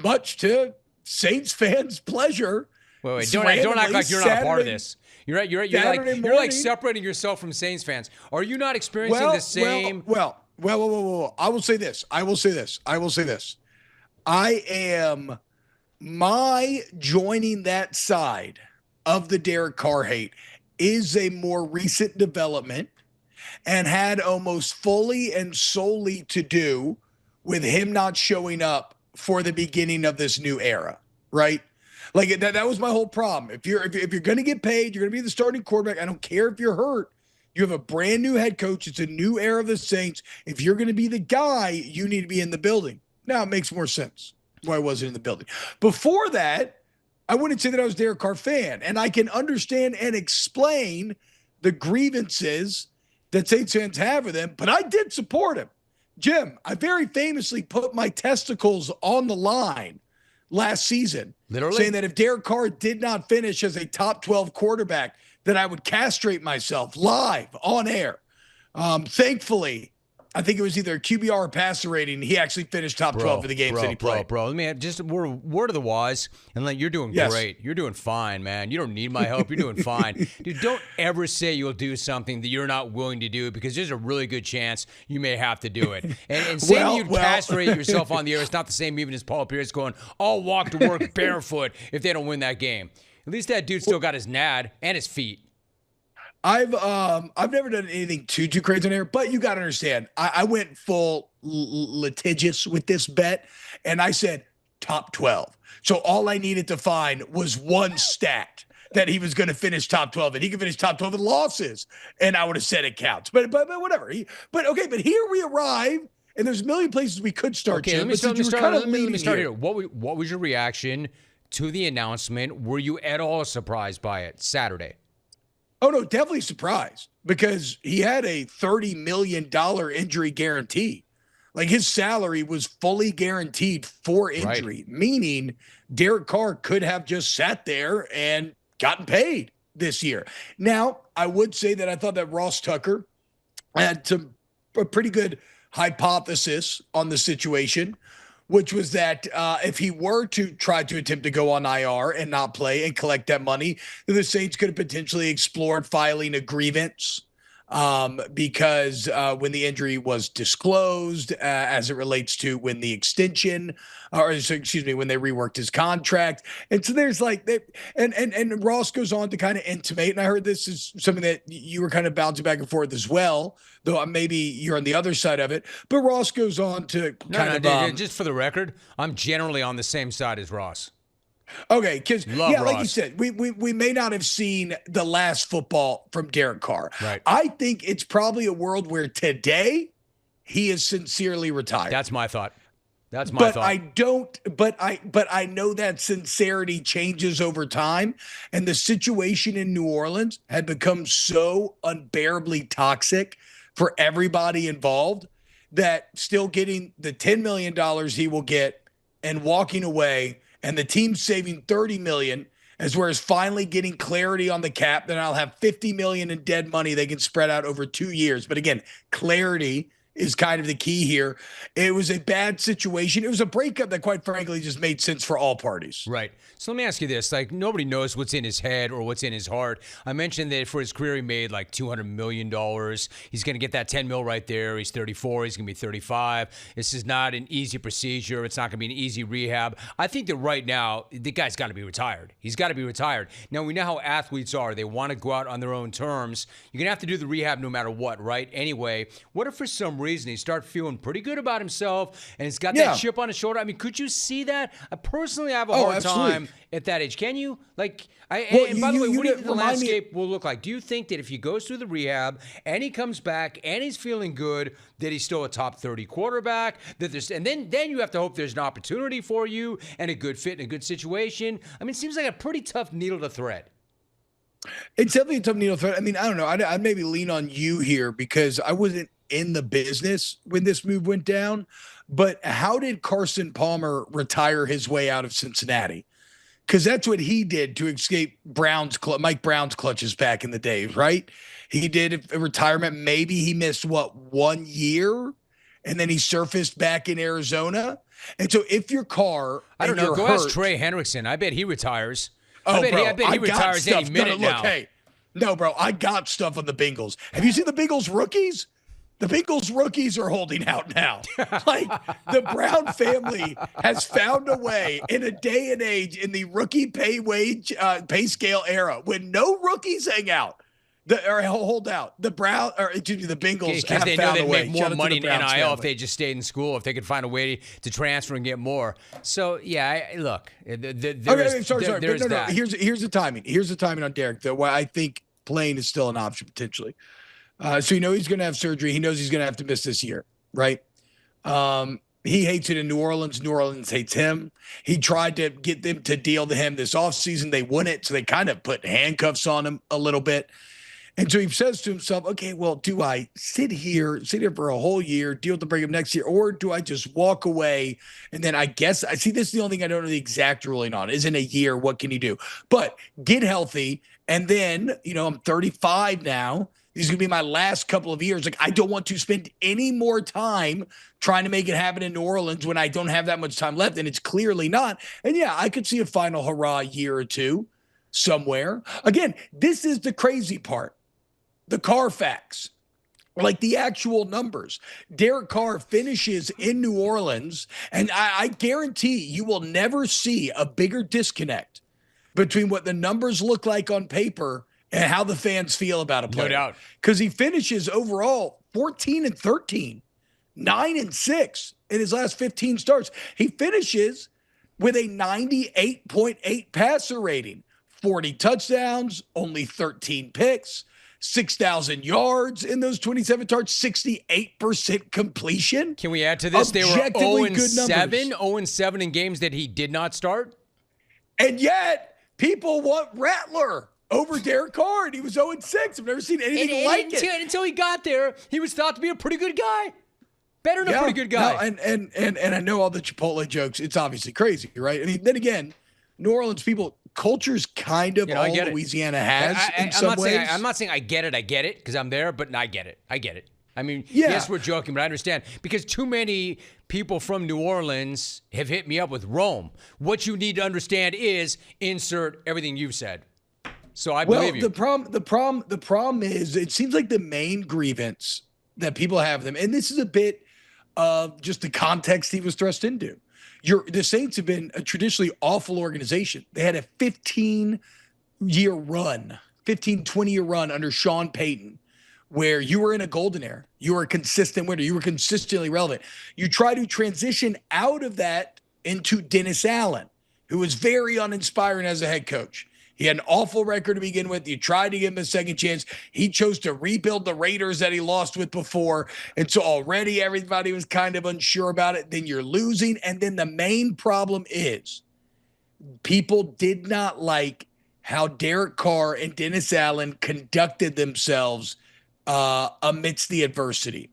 much to Saints fans' pleasure. Wait, don't act like you're not a part of this. You're right. You're like separating yourself from Saints fans. Are you not experiencing the same? Well. I will say this. My joining that side of the Derek Carr hate is a more recent development and had almost fully and solely to do with him not showing up for the beginning of this new era, right? Like that was my whole problem. If you're going to get paid, you're going to be the starting quarterback. I don't care if you're hurt. You have a brand new head coach. It's a new era of the Saints. If you're going to be the guy, you need to be in the building. Now it makes more sense why I wasn't in the building. Before that, I wouldn't say that I was a Derek Carr fan, and I can understand and explain the grievances that Saints fans have with him, but I did support him. Jim, I very famously put my testicles on the line last season, literally saying that if Derek Carr did not finish as a top 12 quarterback, that I would castrate myself live on air. Thankfully, I think it was either a QBR or passer rating. He actually finished top 12 for the games that he played. Let me just word of the wise, and like, you're doing great. You're doing fine, man. You don't need my help. You're doing fine. Dude, don't ever say you'll do something that you're not willing to do, because there's a really good chance you may have to do it. And saying that you'd castrate yourself on the air is not the same even as Paul Pierce going, I'll walk to work barefoot if they don't win that game. At least that dude still got his nad and his feet. I've never done anything too crazy on air, but you got to understand, I went full litigious with this bet, and I said top 12. So all I needed to find was one stat that he was going to finish top 12, and he could finish top 12 with losses, and I would have said it counts. But whatever. But here we arrive, and there's a million places we could start. Okay, let me start here. What was your reaction to the announcement? Were you at all surprised by it Saturday? Oh, no, definitely surprised, because he had a $30 million injury guarantee. Like, his salary was fully guaranteed for injury, meaning Derek Carr could have just sat there and gotten paid this year. Now, I would say that I thought that Ross Tucker had a pretty good hypothesis on the situation, which was that if he were to try to attempt to go on IR and not play and collect that money, then the Saints could have potentially explored filing a grievance because when the injury was disclosed as it relates to when the extension, when they reworked his contract. And so there's like that. And Ross goes on to kind of intimate, and I heard this is something that you were kind of bouncing back and forth as well, though maybe you're on the other side of it. But Ross goes on to just for the record, I'm generally on the same side as Ross. Okay, because Ross. Like you said, we may not have seen the last football from Derek Carr. Right. I think it's probably a world where today he is sincerely retired. That's my thought. But I know that sincerity changes over time, and the situation in New Orleans had become so unbearably toxic for everybody involved that still getting the $10 million he will get and walking away, and the team saving $30 million, as well as finally getting clarity on the cap, then I'll have $50 million in dead money they can spread out over 2 years. But again, clarity is kind of the key here. It was a bad situation. It was a breakup that, quite frankly, just made sense for all parties. Right. So let me ask you this. Like, nobody knows what's in his head or what's in his heart. I mentioned that for his career, he made like $200 million. He's going to get that $10 million right there. He's 34. He's going to be 35. This is not an easy procedure. It's not going to be an easy rehab. I think that right now, the guy's got to be retired. He's got to be retired. Now, we know how athletes are. They want to go out on their own terms. You're going to have to do the rehab no matter what, right? Anyway, what if for some reason he starts feeling pretty good about himself and he's got that chip on his shoulder? I mean, could you see that? I personally have a hard time at that age. Can you? Like, by the way, what do you think the landscape will look like? Do you think that if he goes through the rehab and he comes back and he's feeling good, that he's still a top 30 quarterback? And then you have to hope there's an opportunity for you and a good fit and a good situation. I mean, it seems like a pretty tough needle to thread. It's definitely a tough needle to thread. I mean, I don't know. I'd maybe lean on you here because I wasn't in the business when this move went down. But how did Carson Palmer retire his way out of Cincinnati? Because that's what he did to escape Mike Brown's clutches back in the day, right? He did a retirement. Maybe he missed 1 year, and then he surfaced back in Arizona. And so if your car, I don't know, go hurt, ask Trey Hendrickson. I bet he retires. Oh, I bet he retires any minute now. Hey, no, bro, I got stuff on the Bengals. Have you seen the Bengals rookies? The Bengals rookies are holding out now. Like, the Brown family has found a way in a day and age in the rookie pay scale era when no rookies hang out. Hold out. The Bengals because they know they'd make more money in NIL family. if they just stayed in school, if they could find a way to transfer and get more. So yeah, look, there's that. Here's the timing. Here's the timing on Derek, though. Why I think playing is still an option potentially. So he's going to have surgery. He knows he's going to have to miss this year, right? He hates it in New Orleans. New Orleans hates him. He tried to get them to deal to him this offseason. They wouldn't, so they kind of put handcuffs on him a little bit. And so he says to himself, okay, well, do I sit here for a whole year, deal with the breakup next year, or do I just walk away? And then I guess this is the only thing I don't know the exact ruling on. Is in a year, what can you do? But get healthy. And then, I'm 35 now. These are going to be my last couple of years. Like, I don't want to spend any more time trying to make it happen in New Orleans when I don't have that much time left, and it's clearly not. And yeah, I could see a final hurrah year or two somewhere. Again, this is the crazy part. The Carr facts, like the actual numbers. Derek Carr finishes in New Orleans, and I guarantee you will never see a bigger disconnect between what the numbers look like on paper and how the fans feel about a player. No doubt. Because he finishes overall 14-13, 9-6 in his last 15 starts. He finishes with a 98.8 passer rating, 40 touchdowns, only 13 picks, 6,000 yards in those 27 starts, 68% completion. Can we add to this? They were 0-7, 0-7 in games that he did not start. And yet, people want Rattler over Derek Carr, and he was 0-6. I've never seen anything like it. Until he got there, he was thought to be a pretty good guy. Better than a pretty good guy. No, and I know all the Chipotle jokes. It's obviously crazy, right? I mean, then again, New Orleans people, culture's kind of all Louisiana has in some ways. I'm not saying I get it because I'm there, but I get it. I mean, yes, we're joking, but I understand because too many people from New Orleans have hit me up with Rome. What you need to understand is insert everything you've said. So I believe you. The problem is it seems like the main grievance that people have them, and this is a bit of just the context he was thrust into. The Saints have been a traditionally awful organization. They had a 15-year run, 20-year run under Sean Payton, where you were in a golden era. You were a consistent winner. You were consistently relevant. You try to transition out of that into Dennis Allen, who was very uninspiring as a head coach. He had an awful record to begin with. You tried to give him a second chance. He chose to rebuild the Raiders that he lost with before. And so already everybody was kind of unsure about it. Then you're losing. And then the main problem is people did not like how Derek Carr and Dennis Allen conducted themselves amidst the adversity,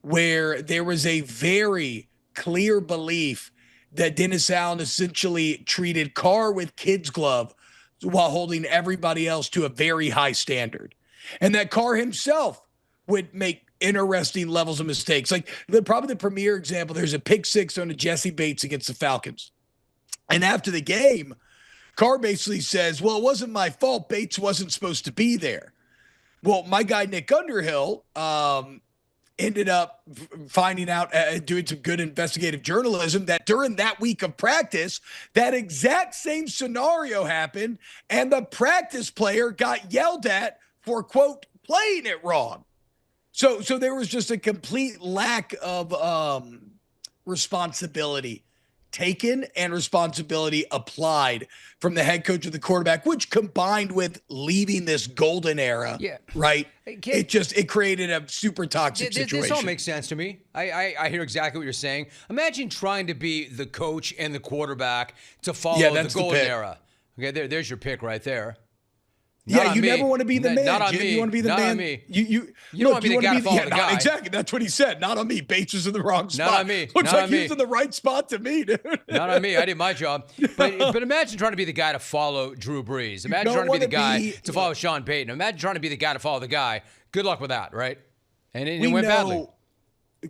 where there was a very clear belief that Dennis Allen essentially treated Carr with kid's glove while holding everybody else to a very high standard. And that Carr himself would make interesting levels of mistakes. Like probably the premier example, there's a pick six on a Jesse Bates against the Falcons. And after the game, Carr basically says, well, it wasn't my fault. Bates wasn't supposed to be there. Well, my guy, Nick Underhill, ended up finding out, doing some good investigative journalism, that during that week of practice, that exact same scenario happened, and the practice player got yelled at for, quote, playing it wrong. So there was just a complete lack of responsibility taken and responsibility applied from the head coach of the quarterback, which combined with leaving this golden era, right? It created a super toxic situation. This all makes sense to me. I hear exactly what you're saying. Imagine trying to be the coach and the quarterback to follow the golden era. Okay, there's your pick right there. You never want to be the man. Not on Jim. me. You want to be the not man. On me. You don't want to be the guy to follow the guy. Exactly. That's what he said. Not on me. Bates was in the wrong spot. Not on me. Looks like he's in the right spot to me, dude. Not on me. I did my job. But imagine trying to be the guy to follow Drew Brees. Imagine trying to be the guy to follow Sean Payton. Imagine trying to be the guy to follow the guy. Good luck with that, right? And it went badly.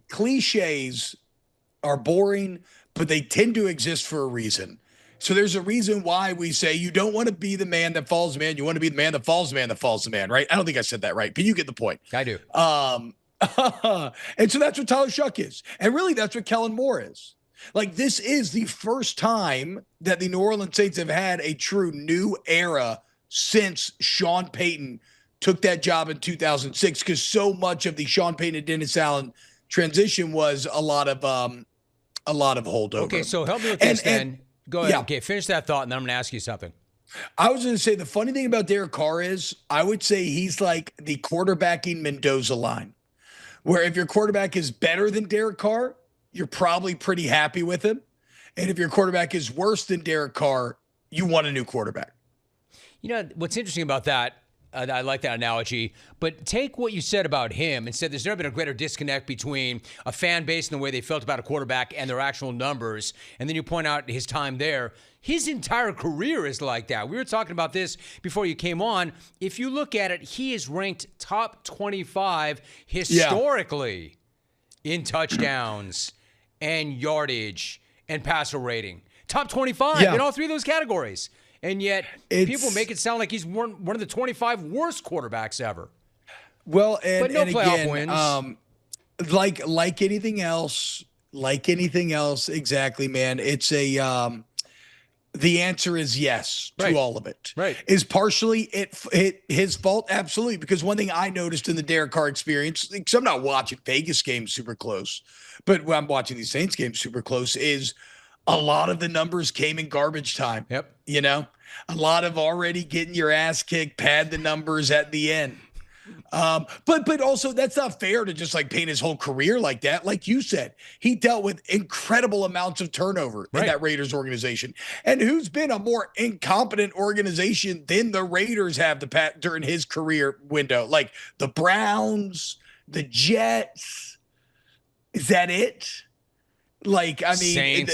cliches are boring, but they tend to exist for a reason. So there's a reason why we say you don't want to be the man that falls the man. You want to be the man that falls the man that falls the man, right? I don't think I said that right, but you get the point. I do. And so that's what Tyler Shough is. And really, that's what Kellen Moore is. Like, this is the first time that the New Orleans Saints have had a true new era since Sean Payton took that job in 2006, because so much of the Sean Payton and Dennis Allen transition was a lot of holdover. Okay, so help me with this then. Go ahead. Yeah. Okay, finish that thought, and then I'm going to ask you something. I was going to say, the funny thing about Derek Carr is, I would say he's like the quarterbacking Mendoza line, where if your quarterback is better than Derek Carr, you're probably pretty happy with him. And if your quarterback is worse than Derek Carr, you want a new quarterback. You know, what's interesting about that, I like that analogy, but take what you said about him and said there's never been a greater disconnect between a fan base and the way they felt about a quarterback and their actual numbers. And then you point out his time there. His entire career is like that. We were talking about this before you came on. If you look at it, he is ranked top 25 historically in touchdowns and yardage and passer rating. Top 25 in all three of those categories. And yet people make it sound like he's one of the 25 worst quarterbacks ever. Well, but no playoff wins. Like anything else, exactly, man. It's the answer is yes to all of it. Right. Is partially his fault? Absolutely. Because one thing I noticed in the Derek Carr experience, because I'm not watching Vegas games super close, but when I'm watching these Saints games super close, is a lot of the numbers came in garbage time. Yep. You know, a lot of already getting your ass kicked, pad the numbers at the end. But also, that's not fair to just like paint his whole career like that. Like you said, he dealt with incredible amounts of turnover in that Raiders organization. And who's been a more incompetent organization than the Raiders have during his career window? Like the Browns, the Jets. Is that it? Like, I mean,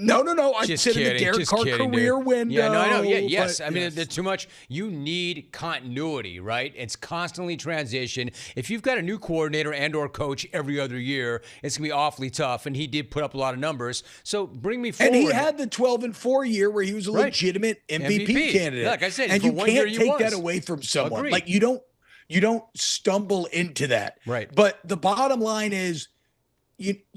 No. I said in the Derek Carr career window. Yeah, no, I know. Yeah, yes. I mean, there's too much. You need continuity, right? It's constantly transition. If you've got a new coordinator and or coach every other year, it's going to be awfully tough. And he did put up a lot of numbers. So bring me forward. And he had the 12-4 year where he was a legitimate MVP candidate. Like I said, and you can't take that was. away from someone. Agreed. Like, you don't stumble into that. Right. But the bottom line is,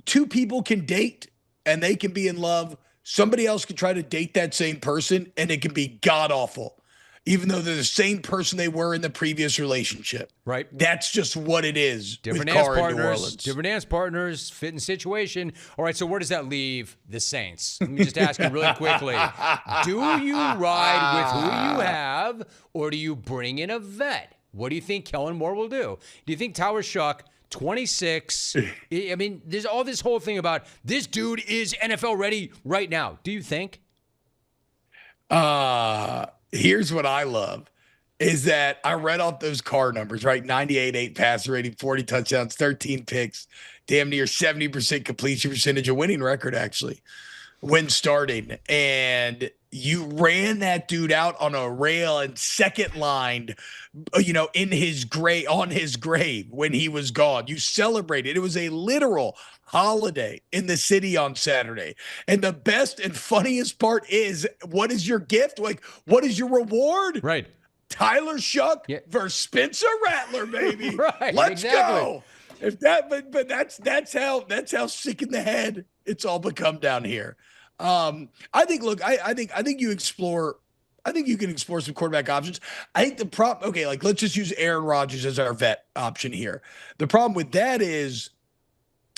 two people can date and they can be in love. Somebody else can try to date that same person and it can be god awful, even though they're the same person they were in the previous relationship. Right. That's just what it is. Different with dance Carr partners, in New Orleans. different dance partners, fit in situation. All right. So where does that leave the Saints? Let me just ask you really quickly. Do you ride with who you have, or do you bring in a vet? What do you think Kellen Moore will do? Do you think Tyler Shough, 26. I mean, there's all this whole thing about this dude is NFL ready right now. Do you think? Here's what I love is that I read off those Carr numbers, right? 98.8 passer rating, 40 touchdowns, 13 picks, damn near 70% completion percentage, a winning record actually when starting. And you ran that dude out on a rail and second lined, in his grave, on his grave when he was gone. You celebrated. It was a literal holiday in the city on Saturday. And the best and funniest part is, what is your gift? Like, what is your reward? Right. Tyler Shough versus Spencer Rattler, baby. Right. Let's go. If that, but that's how sick in the head it's all become down here. I think you explore. I think you can explore some quarterback options. I think the problem. Okay, like let's just use Aaron Rodgers as our vet option here. The problem with that is,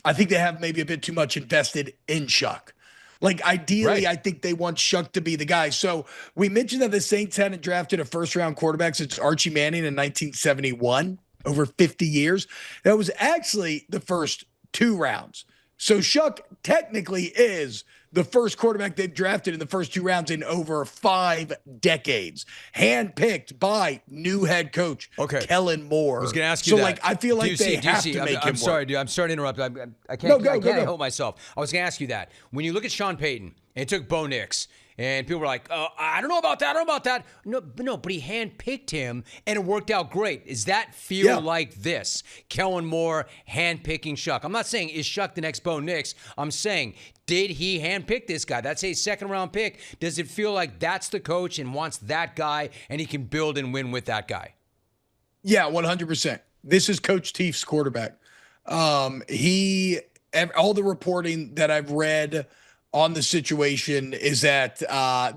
I think they have maybe a bit too much invested in Shough. Like ideally, I think they want Shough to be the guy. So we mentioned that the Saints hadn't drafted a first-round quarterback since Archie Manning in 1971, over 50 years. That was actually the first 2 rounds. So Shough technically is the first quarterback they've drafted in the first 2 rounds in over 5 decades, handpicked by new head coach Kellen Moore. I was going to ask you so, that. like, I feel like they have to make him I'm sorry, work. dude. I'm sorry to interrupt. I can't help myself. I was going to ask you that. When you look at Sean Payton, and it took Bo Nix, and people were like, I don't know about that. I don't know about that. No, but he handpicked him, and it worked out great. Does that feel like this? Kellen Moore handpicking Shough. I'm not saying is Shough the next Bo Nix. I'm saying, did he handpick this guy? That's a second-round pick. Does it feel like that's the coach and wants that guy, and he can build and win with that guy? Yeah, 100%. This is Coach Teef's quarterback. All the reporting that I've read on the situation is that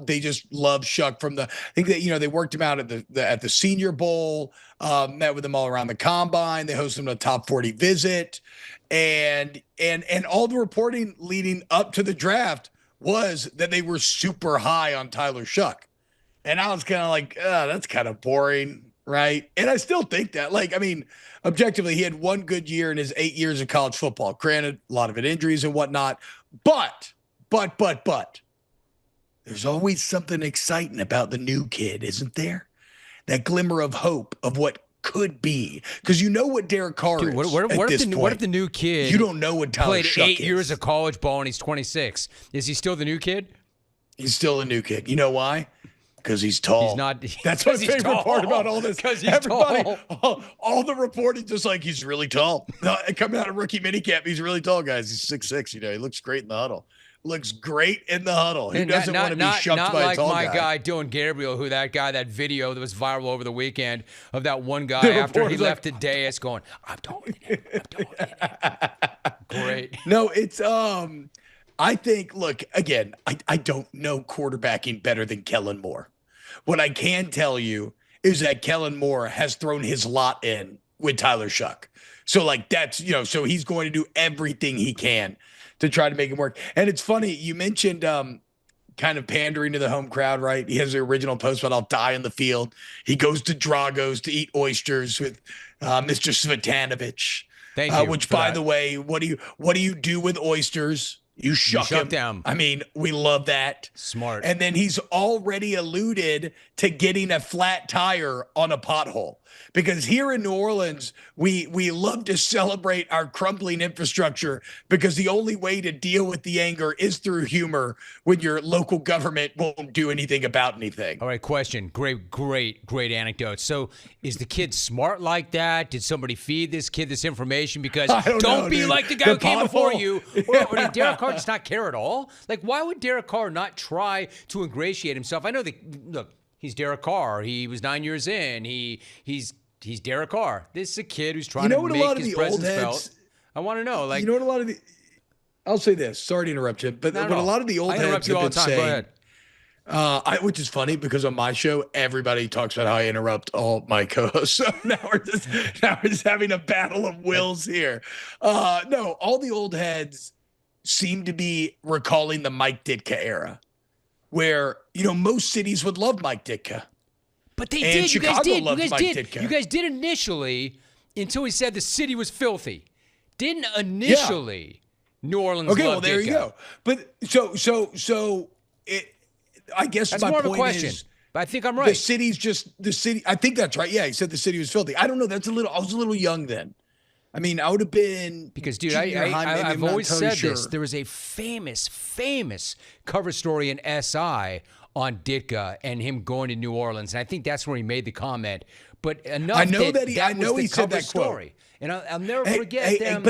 they just love Shough from I think that, they worked him out at the Senior Bowl, met with him all around the combine. They hosted him a top 40 visit. And all the reporting leading up to the draft was that they were super high on Tyler Shough. And I was kind of like, that's kind of boring, right? And I still think that. Like, I mean, objectively, he had one good year in his 8 years of college football. Granted, a lot of it injuries and whatnot. But there's always something exciting about the new kid, isn't there? That glimmer of hope of what could be. Because you know what Derek Carr is what if the new kid you don't know what Tyler played Shough 8 years of college ball and he's 26? Is he still the new kid? He's still a new kid. You know why? Because he's tall. He's not. That's my favorite part about all this. Because he's tall. All the reporting just like he's really tall. Coming out of rookie minicamp, he's really tall, guys. He's 6'6", he looks great in the huddle. Looks great in the huddle. Who doesn't want to be shucked by a tall guy? Not like my guy, Dylan Gabriel, that video that was viral over the weekend of that one guy after he left the dais going, I'm taller than him. Great. No, it's I think, look, again, I don't know quarterbacking better than Kellen Moore. What I can tell you is that Kellen Moore has thrown his lot in with Tyler Shough. So, like, that's, so he's going to do everything he can to try to make him work. And it's funny, you mentioned kind of pandering to the home crowd, right? He has the original post about I'll die in the field. He goes to Drago's to eat oysters with Mr. Svetanovich. Thank you. Which, by the way, what do you do with oysters? You shuck them. I mean, we love that. Smart. And then he's already alluded to getting a flat tire on a pothole. Because here in New Orleans, we love to celebrate our crumbling infrastructure because the only way to deal with the anger is through humor when your local government won't do anything about anything. All right, question. Great anecdote. So is the kid smart like that? Did somebody feed this kid this information? Because don't be like the guy who came before you. Or did Derek Carr just not care at all? Like, why would Derek Carr not try to ingratiate himself? I know look, he's Derek Carr. He was 9 years in. He's Derek Carr. This is a kid who's trying to make his presence felt. I want to know, like, what a lot of the. I'll say this. Sorry to interrupt you, but what a lot of the old heads have been saying. Go ahead. Which is funny because on my show, everybody talks about how I interrupt all my co-hosts. So now we're just having a battle of wills here. No, all the old heads seem to be recalling the Mike Ditka era, where most cities would love Mike Ditka. But they did. You guys did. Ditka. You guys did initially until he said the city was filthy. Didn't initially New Orleans okay, love well, there Ditka. you go. But so I guess that's my more point of a question. is, but I think I'm right. The city. I think that's right. Yeah, he said the city was filthy. I don't know. I was a little young then. I mean, I would have been because, dude, I've always said this. There was a famous cover story in SI on Ditka and him going to New Orleans, and I think that's where he made the comment. But enough. I know he said that story, and I'll never forget them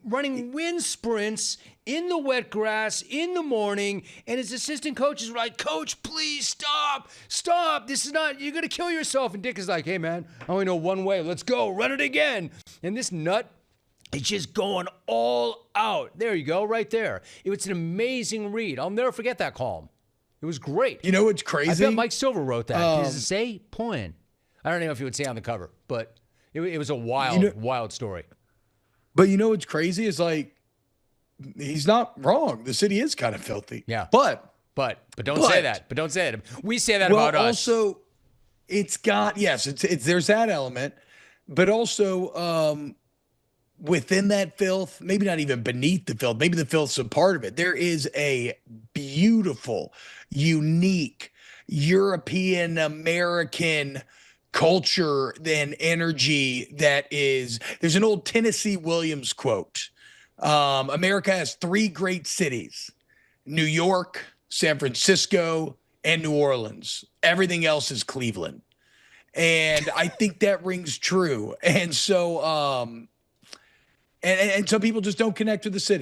running wind sprints in the wet grass in the morning, and his assistant coaches were like, "Coach, please stop! This is not. You're gonna kill yourself." And Dick is like, "Hey, man, I only know one way. Let's go, run it again." And this nut is just going all out. There you go, right there. It was an amazing read. I'll never forget that column. It was great. You know what's crazy? I bet Mike Silver wrote that. Does it say point? I don't know if he would say on the cover, but it was a wild story. But you know what's crazy is like he's not wrong. The city is kind of filthy. Yeah. But don't say that. But don't say that. We say that about us. Also, it's got it's there's that element, but also within that filth, maybe not even beneath the filth, maybe the filth's a part of it. There is a beautiful, unique European American culture and energy that is. There's an old Tennessee Williams quote. America has three great cities: New York, San Francisco, and New Orleans. Everything else is Cleveland. And I think that rings true. And so, and some people just don't connect with the city.